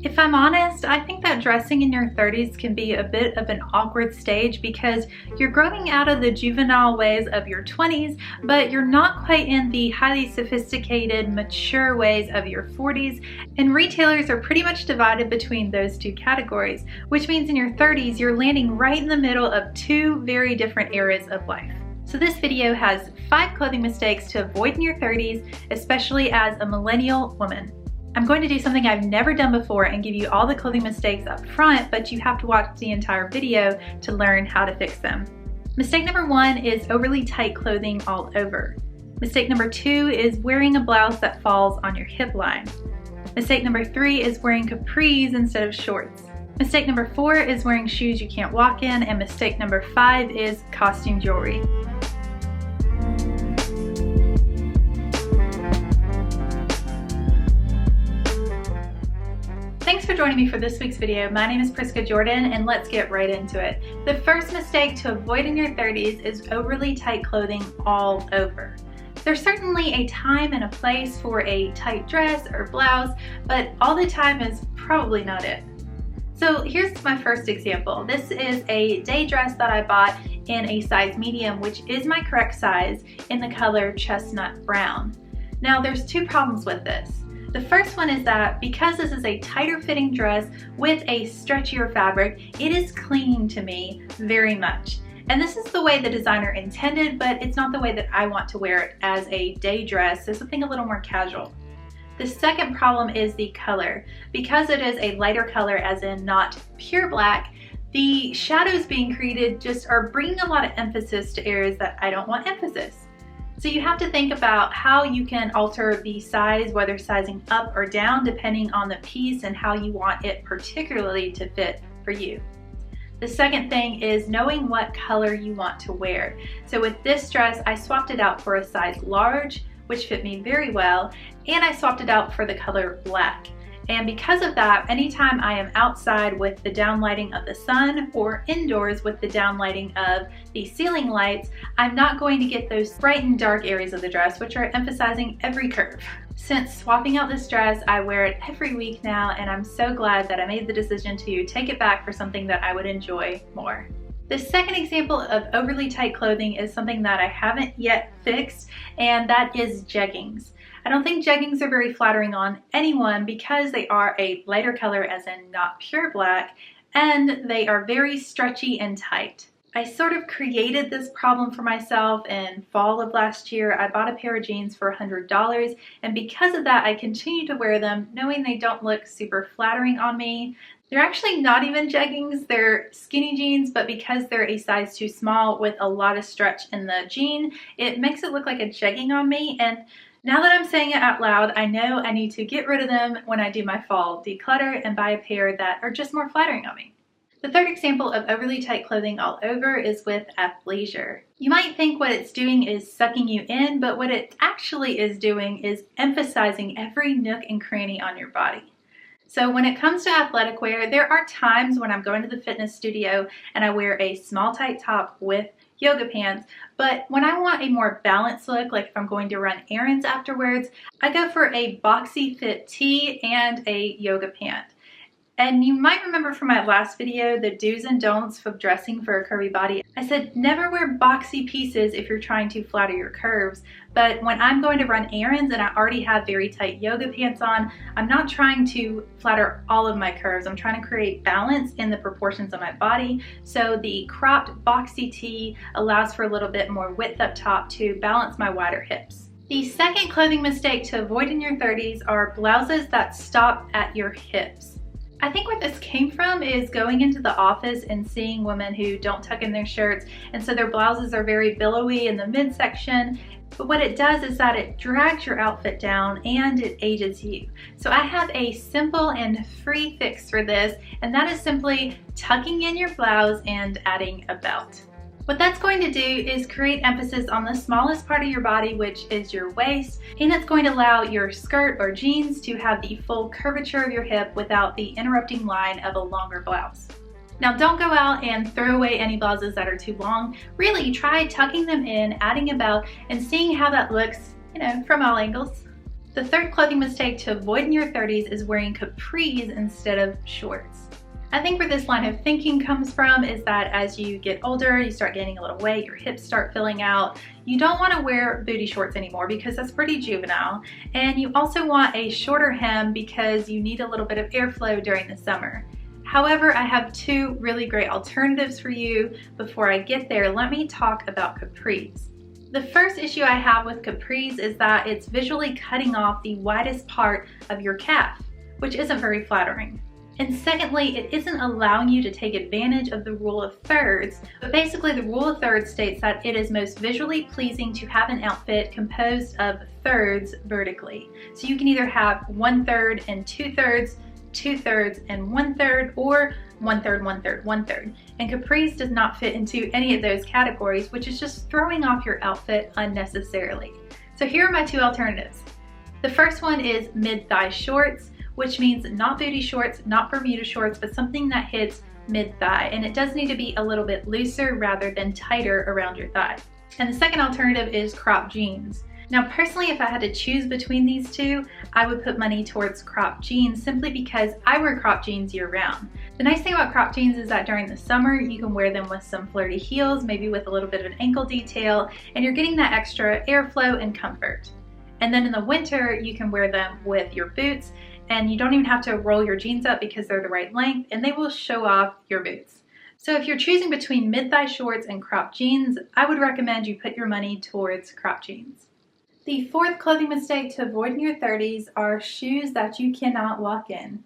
If I'm honest, I think that dressing in your 30s can be a bit of an awkward stage because you're growing out of the juvenile ways of your 20s, but you're not quite in the highly sophisticated, mature ways of your 40s, and retailers are pretty much divided between those two categories, which means in your 30s, you're landing right in the middle of two very different eras of life. So this video has 5 clothing mistakes to avoid in your 30s, especially as a millennial woman. I'm going to do something I've never done before and give you all the clothing mistakes up front, but you have to watch the entire video to learn how to fix them. Mistake number 1 is overly tight clothing all over. Mistake number 2 is wearing a blouse that falls on your hip line. Mistake number 3 is wearing capris instead of shorts. Mistake number 4 is wearing shoes you can't walk in, and mistake number 5 is costume jewelry. Thanks for joining me for this week's video. My name is Priska Jordan, and let's get right into it. The first mistake to avoid in your 30s is overly tight clothing all over. There's certainly a time and a place for a tight dress or blouse, but all the time is probably not it. So here's my first example. This is a day dress that I bought in a size medium, which is my correct size, in the color chestnut brown. Now there's 2 problems with this. The first one is that because this is a tighter fitting dress with a stretchier fabric, it is clinging to me very much. And this is the way the designer intended, but it's not the way that I want to wear it as a day dress, so something a little more casual. The second problem is the color. Because it is a lighter color, as in not pure black, the shadows being created just are bringing a lot of emphasis to areas that I don't want emphasis. So you have to think about how you can alter the size, whether sizing up or down, depending on the piece and how you want it particularly to fit for you. The second thing is knowing what color you want to wear. So with this dress, I swapped it out for a size large, which fit me very well, and I swapped it out for the color black. And because of that, anytime I am outside with the downlighting of the sun or indoors with the downlighting of the ceiling lights, I'm not going to get those bright and dark areas of the dress, which are emphasizing every curve. Since swapping out this dress, I wear it every week now, and I'm so glad that I made the decision to take it back for something that I would enjoy more. The second example of overly tight clothing is something that I haven't yet fixed, and that is jeggings. I don't think jeggings are very flattering on anyone because they are a lighter color, as in not pure black, and they are very stretchy and tight. I sort of created this problem for myself in fall of last year. I bought a pair of jeans for $100, and because of that, I continue to wear them knowing they don't look super flattering on me. They're actually not even jeggings, they're skinny jeans, but because they're a size too small with a lot of stretch in the jean, it makes it look like a jegging on me. And now that I'm saying it out loud, I know I need to get rid of them when I do my fall declutter and buy a pair that are just more flattering on me. The third example of overly tight clothing all over is with athleisure. You might think what it's doing is sucking you in, but what it actually is doing is emphasizing every nook and cranny on your body. So when it comes to athletic wear, there are times when I'm going to the fitness studio and I wear a small tight top with yoga pants, but when I want a more balanced look, like if I'm going to run errands afterwards, I go for a boxy fit tee and a yoga pant. And you might remember from my last video, the do's and don'ts of dressing for a curvy body. I said never wear boxy pieces if you're trying to flatter your curves, but when I'm going to run errands and I already have very tight yoga pants on, I'm not trying to flatter all of my curves. I'm trying to create balance in the proportions of my body. So the cropped boxy tee allows for a little bit more width up top to balance my wider hips. The second clothing mistake to avoid in your 30s are blouses that stop at your hips. I think where this came from is going into the office and seeing women who don't tuck in their shirts, and so their blouses are very billowy in the midsection. But what it does is that it drags your outfit down and it ages you. So I have a simple and free fix for this, and that is simply tucking in your blouse and adding a belt. What that's going to do is create emphasis on the smallest part of your body, which is your waist, and it's going to allow your skirt or jeans to have the full curvature of your hip without the interrupting line of a longer blouse. Now don't go out and throw away any blouses that are too long. Really try tucking them in, adding a belt, and seeing how that looks, from all angles. The third clothing mistake to avoid in your 30s is wearing capris instead of shorts. I think where this line of thinking comes from is that as you get older, you start gaining a little weight, your hips start filling out. You don't want to wear booty shorts anymore because that's pretty juvenile. And you also want a shorter hem because you need a little bit of airflow during the summer. However, I have two really great alternatives for you. Before I get there, let me talk about capris. The first issue I have with capris is that it's visually cutting off the widest part of your calf, which isn't very flattering. And secondly, it isn't allowing you to take advantage of the rule of thirds, but basically the rule of thirds states that it is most visually pleasing to have an outfit composed of thirds vertically. So you can either have 1/3 and 2/3, 2/3 and 1/3, or 1/3, 1/3, 1/3. And capris does not fit into any of those categories, which is just throwing off your outfit unnecessarily. So here are my two alternatives. The first one is mid-thigh shorts, which means not booty shorts, not Bermuda shorts, but something that hits mid-thigh. And it does need to be a little bit looser rather than tighter around your thigh. And the second alternative is crop jeans. Now personally, if I had to choose between these two, I would put money towards crop jeans simply because I wear crop jeans year round. The nice thing about crop jeans is that during the summer, you can wear them with some flirty heels, maybe with a little bit of an ankle detail, and you're getting that extra airflow and comfort. And then in the winter, you can wear them with your boots, and you don't even have to roll your jeans up because they're the right length and they will show off your boots. So if you're choosing between mid-thigh shorts and crop jeans, I would recommend you put your money towards crop jeans. The fourth clothing mistake to avoid in your 30s are shoes that you cannot walk in.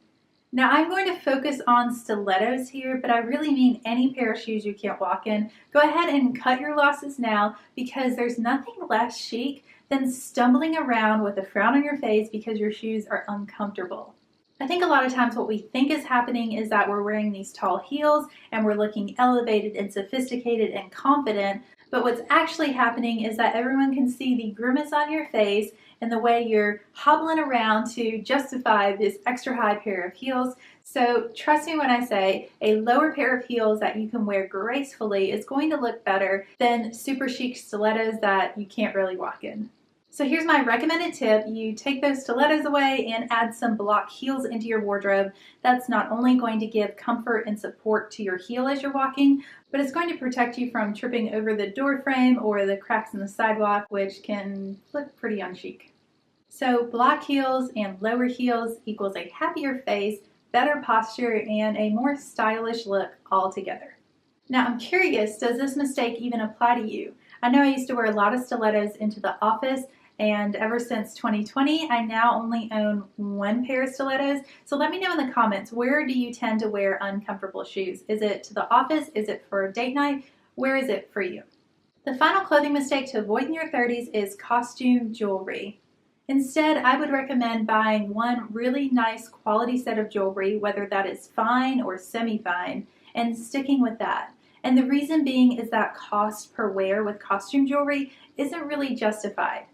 Now I'm going to focus on stilettos here, but I really mean any pair of shoes you can't walk in. Go ahead and cut your losses now because there's nothing less chic than stumbling around with a frown on your face because your shoes are uncomfortable. I think a lot of times what we think is happening is that we're wearing these tall heels and we're looking elevated and sophisticated and confident, but what's actually happening is that everyone can see the grimace on your face and the way you're hobbling around to justify this extra high pair of heels. So trust me when I say a lower pair of heels that you can wear gracefully is going to look better than super chic stilettos that you can't really walk in. So here's my recommended tip. You take those stilettos away and add some block heels into your wardrobe. That's not only going to give comfort and support to your heel as you're walking, but it's going to protect you from tripping over the door frame or the cracks in the sidewalk, which can look pretty unchic. So block heels and lower heels equals a happier face, better posture, and a more stylish look altogether. Now I'm curious, does this mistake even apply to you? I know I used to wear a lot of stilettos into the office, and ever since 2020, I now only own one pair of stilettos. So let me know in the comments, where do you tend to wear uncomfortable shoes? Is it to the office? Is it for a date night? Where is it for you? The final clothing mistake to avoid in your 30s is costume jewelry. Instead, I would recommend buying one really nice quality set of jewelry, whether that is fine or semi-fine, and sticking with that. And the reason being is that cost per wear with costume jewelry isn't really justified.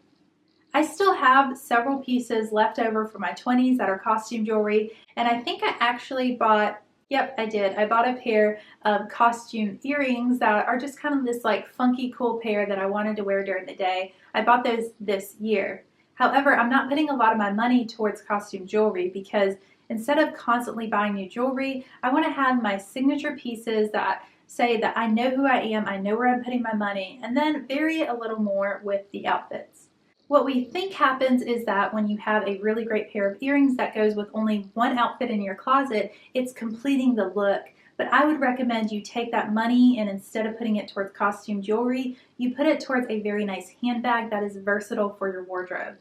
I still have several pieces left over from my 20s that are costume jewelry, and I think I actually bought, yep, I did. I bought a pair of costume earrings that are just kind of this like funky cool pair that I wanted to wear during the day. I bought those this year. However, I'm not putting a lot of my money towards costume jewelry because instead of constantly buying new jewelry, I want to have my signature pieces that say that I know who I am, I know where I'm putting my money, and then vary it a little more with the outfits. What we think happens is that when you have a really great pair of earrings that goes with only one outfit in your closet, it's completing the look. But I would recommend you take that money and instead of putting it towards costume jewelry, you put it towards a very nice handbag that is versatile for your wardrobe.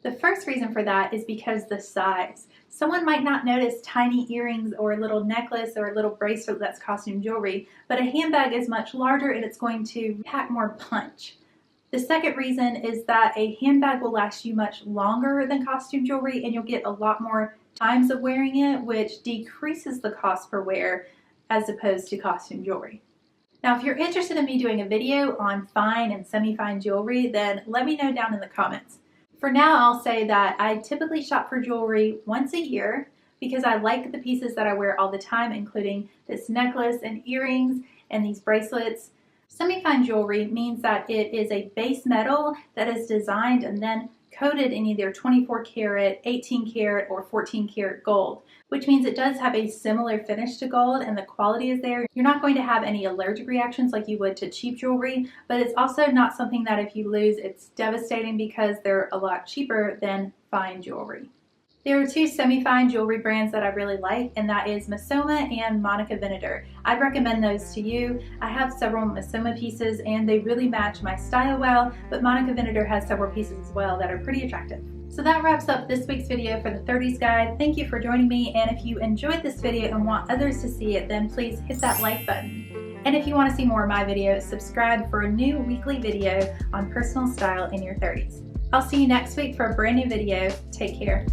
The first reason for that is because the size. Someone might not notice tiny earrings or a little necklace or a little bracelet that's costume jewelry, but a handbag is much larger and it's going to pack more punch. The second reason is that a handbag will last you much longer than costume jewelry and you'll get a lot more times of wearing it, which decreases the cost per wear as opposed to costume jewelry. Now, if you're interested in me doing a video on fine and semi-fine jewelry, then let me know down in the comments. For now, I'll say that I typically shop for jewelry once a year because I like the pieces that I wear all the time, including this necklace and earrings and these bracelets. Semi-fine jewelry means that it is a base metal that is designed and then coated in either 24 karat, 18 karat, or 14 karat gold, which means it does have a similar finish to gold and the quality is there. You're not going to have any allergic reactions like you would to cheap jewelry, but it's also not something that if you lose, it's devastating because they're a lot cheaper than fine jewelry. There are two semi-fine jewelry brands that I really like, and that is Missoma and Monica Vinader. I'd recommend those to you. I have several Missoma pieces and they really match my style well, but Monica Vinader has several pieces as well that are pretty attractive. So that wraps up this week's video for the 30s guide. Thank you for joining me, and if you enjoyed this video and want others to see it, then please hit that like button. And if you want to see more of my videos, subscribe for a new weekly video on personal style in your 30s. I'll see you next week for a brand new video. Take care.